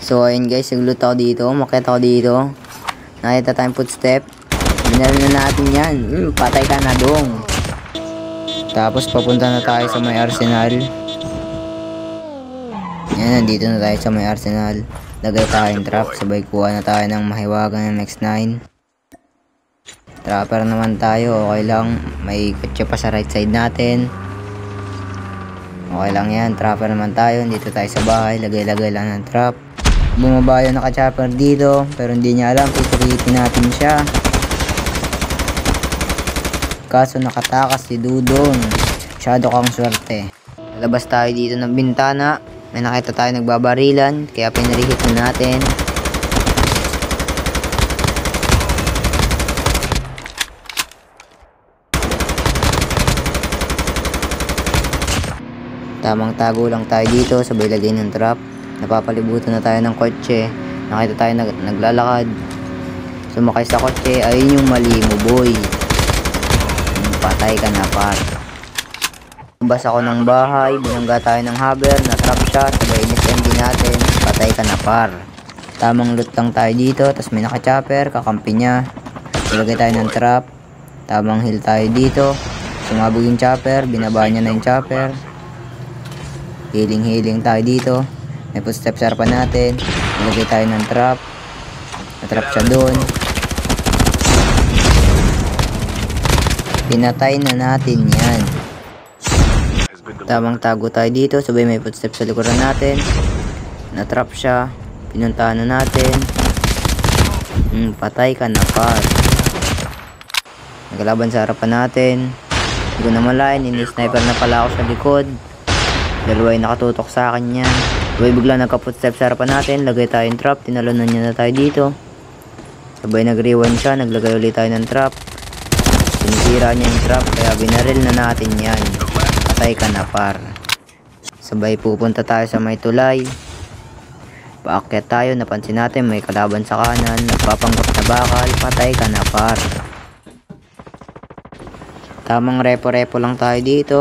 So ayun guys, naglut ako dito, makita ako dito. Nakita tayong footstep. Binaril na natin yan. Patay ka na dong. Tapos papunta na tayo sa may arsenal. Yan, nandito na tayo sa may arsenal. Lagay tayong trap, sabay kuha na tayo ng mahiwagang MX9. Trapper naman tayo, okay lang. May kotse pa sa right side natin. Okay lang yan, trapper naman tayo. Dito tayo sa bahay, lagay-lagay lang ng trap. Bumaba yung naka-chopper dito, pero hindi niya alam, pipilitin natin siya. Kaso nakatakas si Dudong. Masyado kang swerte. Lalabas tayo dito ng bintana. May nakita tayo nagbabarilan, kaya pinarihit na natin. Tamang tago lang tayo dito, sabay lagay ng trap. Napapalibutan na tayo ng kotse. Nakita tayo naglalakad. Sumakay sa kotse, ayun yung mali mo boy. Patay ka na par. Lumabas ako ng bahay, binangga tayo ng haber, na-trap siya, sabay in-SMG natin, patay ka na par. Tamang loot lang tayo dito, tas may naka-chopper, kakampi niya. Ilagay tayo ng trap, tamang heal tayo dito. Sumabog yung chopper, binaba niya na yung chopper. Healing tayo dito. May footsteps sa harapan natin. Ilagay tayo ng trap. Na-trap siya doon. Pinatay na natin yan. Tamang tago tayo dito. Sabay may footsteps sa likuran natin. Na-trap siya. Pinuntahan na natin. Patay ka na par. Nagalaban sa harapan natin. Hindi ko na malayan. Ini-sniper na pala ako sa likod. Dalawa yung nakatutok sa akin yan. Sabay bigla nagka-footstep sa harapan natin. Lagay tayong trap. Tinalunan niya na tayo dito. Sabay nag-rewind siya. Naglagay ulit tayo ng trap. Sinisira niya yung trap. Kaya binaril na natin yan. Patay ka na par. Sabay pupunta tayo sa may tulay. Paakyat tayo. Napansin natin may kalaban sa kanan. Nagpapanggap na bakal. Patay ka na par. Tamang repo-repo lang tayo dito.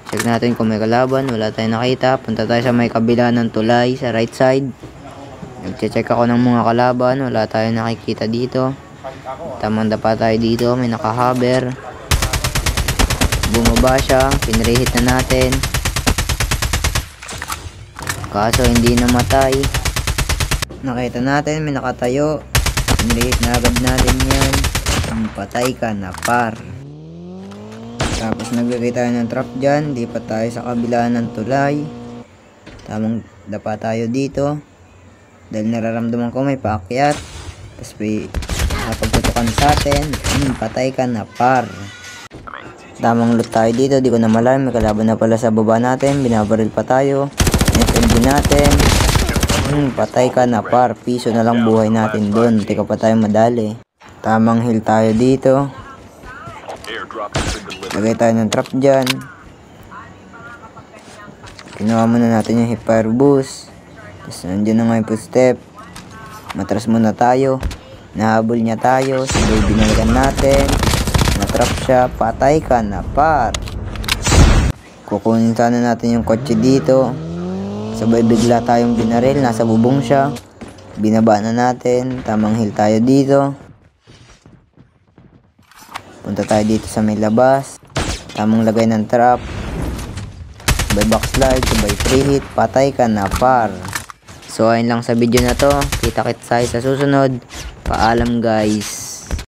Check natin kung may kalaban, wala tayong nakita. Punta tayo sa may kabila ng tulay, sa right side. Nagche-check ako ng mga kalaban, wala tayong nakikita dito. Tamang dapa tayo dito, may nakahaber. Bumaba siya, pinrehit na natin. Kaso hindi namatay. Nakita natin, may nakatayo. Pinrehit na agad natin yan. Patay ka na par. Tapos naglagay tayo ng trap dyan. Lipat tayo sa kabila ng tulay. Tamang dapa tayo dito. Dahil nararamdaman ko may paakyat. Tapos may napagtutukan sa atin. Patay ka na par. Tamang loot tayo dito. Di ko na malaman. May kalaban na pala sa baba natin. Binabaril pa tayo. SMG natin. Patay ka na par. Piso na lang buhay natin doon. Di ka pa tayo madali. Tamang heal tayo dito. Lagay tayo ng trap dyan. Kinuha muna natin yung hipfire boost. Tapos nandiyan na nga yung footstep. Matras muna tayo. Nahabol niya tayo. Sabay binalikan natin. Na-trap siya. Patay ka na par. Kukunin sana natin yung kotse dito. Sabay bigla tayong binaril. Nasa bubong siya. Binaba na natin. Tamang heal tayo dito. Punta tayo dito sa may labas. Tamang lagay ng trap. Sabay backslide, sabay free hit. Patay ka na par. So ayun lang sa video na to. Kita-kits tayo sa susunod. Paalam guys.